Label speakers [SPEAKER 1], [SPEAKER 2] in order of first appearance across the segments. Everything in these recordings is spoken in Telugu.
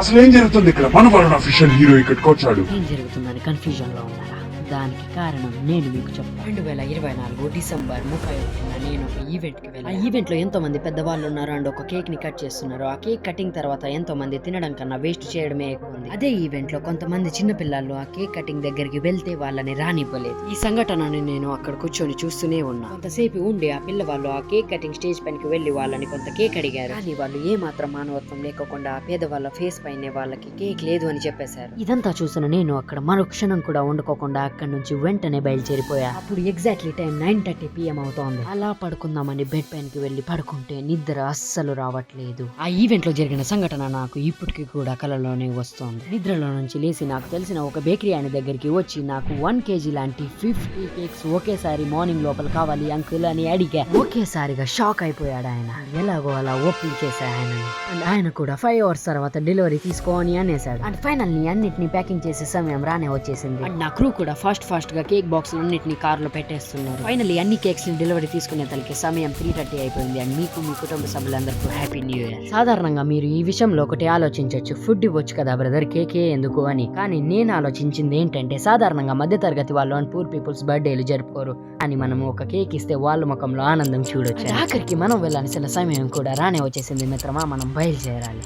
[SPEAKER 1] అసలు ఏం జరుగుతుంది ఇక్కడ? మన వరుణ్ అఫీషియల్ హీరో ఇక్కడికి వచ్చాడు.
[SPEAKER 2] ఏం జరుగుతుందని కన్ఫ్యూజన్ లో ఉన్నారా? దానికి కారణం నేను మీకు చెప్తాను. 2024 డిసెంబర్ 31న నేను ఒక ఈవెంట్ కి వెళ్ళాను. ఆ ఈవెంట్ లో ఎంతో మంది పెద్దవాళ్ళు ఉన్నారు అండ్ ఒక కేక్ ని కట్ చేస్తున్నారు. ఆ కేక్ కటింగ్ తర్వాత ఎంతో మంది తినడం కన్నా వేస్ట్ చేయడమే ఎక్కువ ఉంది. అదే ఈవెంట్ లో కొంతమంది చిన్న పిల్లలు ఆ కేక్ కటింగ్ దగ్గరికి వెళ్తే వాళ్ళని రానివ్వలేదు. ఈ సంఘటనని నేను అక్కడ కూర్చొని చూస్తూనే ఉన్నా. కొంతసేపు ఉండి ఆ పిల్లవాళ్ళు ఆ కేక్ కటింగ్ స్టేజ్ పైనకి వెళ్లి వాళ్ళని కొంత కేక్ అడిగారు. కానీ వాళ్ళు ఏ మాత్రం మానవత్వం లేకుండా ఆ పేదవాళ్ళ ఫేస్ పైనే వాళ్ళకి కేక్ లేదు అని చెప్పేశారు. ఇదంతా చూసిన నేను అక్కడ మరో క్షణం కూడా ఉండకోకుండా అక్కడ నుంచి వెంటనే బయలుదేరిపోయా. అప్పుడు ఎగ్జాక్ట్లీ టైం 9:30 PM అవుతోంది. అలా పడుకుందామని బెడ్ పైనకి వెళ్లి పడుకుంటే నిద్ర అస్సలు రావట్లేదు. ఆ ఈవెంట్ లో జరిగిన సంఘటన నాకు ఇప్పటికి కూడా కలలోనే వస్తోంది. నిద్రలో నుంచి లేచి నాకు తెలిసిన ఒక బేకరీ ఆయన దగ్గరికి వచ్చి నాకు 1 kg లాంటి 50 కేక్స్ ఒకేసారి మార్నింగ్ లోపల కావాలి అంకుల్ అని అడిగా. ఒకేసారిగా షాక్ అయిపోయాడు ఆయన. ఎలాగో అలా ఒప్పించేసా ఆయనని. అండ్ ఆయన కూడా 5 hours తర్వాత డెలివరీ తీసుకో అని అనేసాడు. అండ్ ఫైనల్లీ అన్నిటిని ప్యాకింగ్ చేసే సమయం రానే వచ్చేసింది. అండ్ నా క్రూ కూడా ఫాస్ట్ గా కేక్ బాక్స్ అన్నిటిని కార్లో పెట్టేస్తున్నారు. ఫైనల్లీ అన్ని కేక్స్ ని డెలివరీ తీసుకునే తలకి సమయం 3:30 అయిపోయింది. అండ్ మీకు మీ కుటుంబ సభ్యులందరికీ హ్యాపీ న్యూ ఇయర్. సాధారణంగా మీరు ఈ విషయంలో ఒకటి ఆలోచించవచ్చు, ఫుడ్ ఇవ్వచ్చు కదా బ్రదర్, కేకే ఎందుకు అని. కానీ నేను ఆలోచించింది ఏంటంటే సాధారణంగా మధ్య తరగతి వాళ్ళు అండ్ పూర్ పీపుల్స్ బర్త్డేలు జరుపుకోరు. అని మనం ఒక కేక్ ఇస్తే వాళ్ళ ముఖంలో ఆనందం చూడొచ్చు. ఆఖరికి మనం వెళ్ళాల్సిన సమయం కూడా రానే వచ్చేసింది మిత్రమా. మనం బయలుదేరాలి.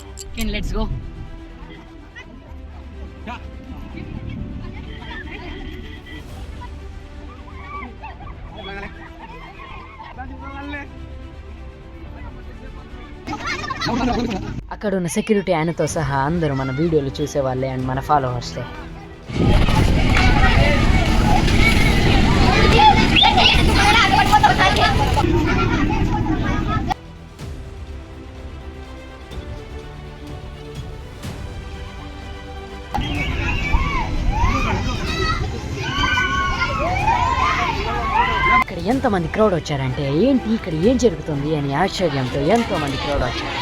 [SPEAKER 2] Let's go. అక్కడ ఉన్న సెక్యూరిటీ ఆయనతో సహా అందరూ మన వీడియోలు చూసేవాళ్ళే అండ్ మన ఫాలోవర్సే. ఇక్కడ ఎంతమంది క్రౌడ్ వచ్చారంటే ఏంటి ఇక్కడ ఏం జరుగుతుంది అని ఆశ్చర్యంతో ఎంతో మంది క్రౌడ్ వచ్చారు.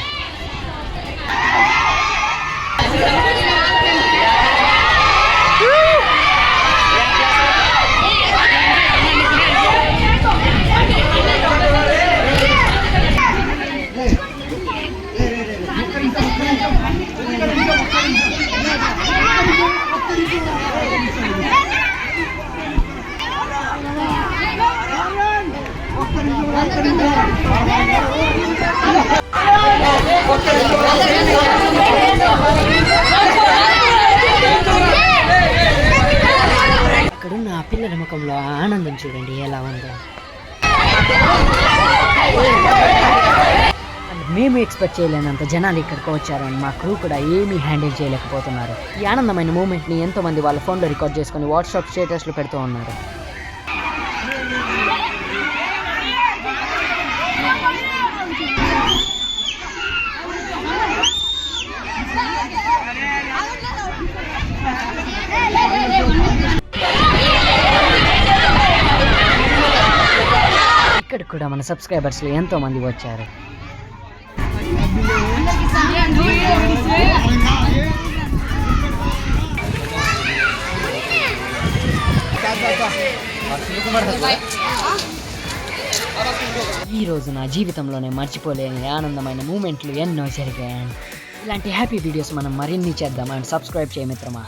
[SPEAKER 2] అక్కడున్న ఆ పిల్లల ముఖంలో ఆనందం చూడండి ఎలా ఉందో. మేము ఎక్స్పెక్ట్ చేయలేనంత జనాలు ఇక్కడికి వచ్చారని మా క్రూ కూడా ఏమీ హ్యాండిల్ చేయలేకపోతున్నారు. ఈ ఆనందమైన మూమెంట్ ని ఎంతో మంది వాళ్ళ ఫోన్లో రికార్డ్ చేసుకుని వాట్సాప్ స్టేటస్లు పెడుతూ ఉన్నారు. ఇక్కడ కూడా మన సబ్స్క్రైబర్స్ ఎంతో మంది వచ్చారు. ఈ రోజు నా జీవితంలోనే మర్చిపోలేని ఆనందమైన మూమెంట్లు ఎన్నో జరిగాయి. ఇలాంటి హ్యాపీ వీడియోస్ మనం మరిన్ని చేద్దాం. అండ్ సబ్స్క్రైబ్ చేయ మిత్రమా.